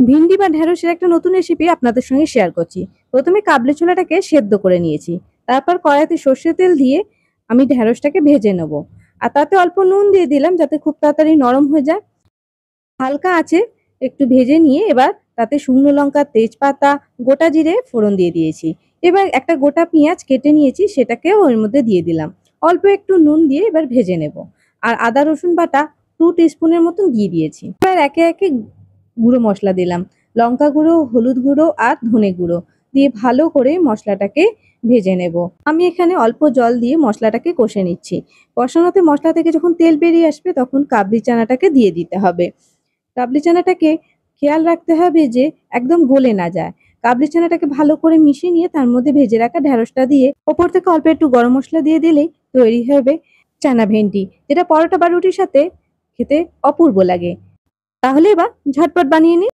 ভিন্ডি বা ঢেঁড়সের একটা নতুন রেসিপি আপনাদের সঙ্গে শেয়ার করছি। প্রথমে কাবলি ছোলাটাকে সেদ্ধ করে নিয়েছি। তারপর কড়াইতে সর্ষের তেল দিয়ে আমি ঢেঁড়সটাকে ভেজে নেব। আর তাতে অল্প নুন দিয়ে দিলাম যাতে খুব তাড়াতাড়ি নরম হয়ে যায়। হালকা আঁচে একটু ভেজে নিয়ে এবার তাতে শুকনো লঙ্কা, তেজপাতা, গোটা জিরে ফোড়ন দিয়ে দিয়েছি। এবার একটা গোটা পেঁয়াজ কেটে নিয়েছি সেটাকেও ওর মধ্যে দিয়ে দিলাম। অল্প একটু নুন দিয়ে এবার ভেজে নেব। আর আদা রসুন বাটা 2 টিস্পুনের মতন দিয়ে দিয়েছি। এবার একে একে গুঁড়ো মশলা দিলাম। লঙ্কা গুঁড়ো, হলুদ গুঁড়ো আর ধনে গুঁড়ো দিয়ে ভালো করে মশলাটাকে ভেজে নেব। আমি এখানে অল্প জল দিয়ে মশলাটাকে কষে নিচ্ছি। কষানোতে মশলা থেকে যখন তেল বেরিয়ে আসবে তখন কাবলি চানাটাকে দিয়ে দিতে হবে। কাবলি চানাটাকে খেয়াল রাখতে হবে যে একদম গলে না যায়। কাবলি চানাটাকে ভালো করে মিশিয়ে নিয়ে তার মধ্যে ভেজে রাখা ঢেঁড়সটা দিয়ে ওপর থেকে অল্প একটু গরম মসলা দিয়ে দিলেই তৈরি হবে চানা ভেন্ডি, যেটা পরোটা বা রুটির সাথে খেতে অপূর্ব লাগে। তাহলে এবার ঝটপট বানিয়ে নিন।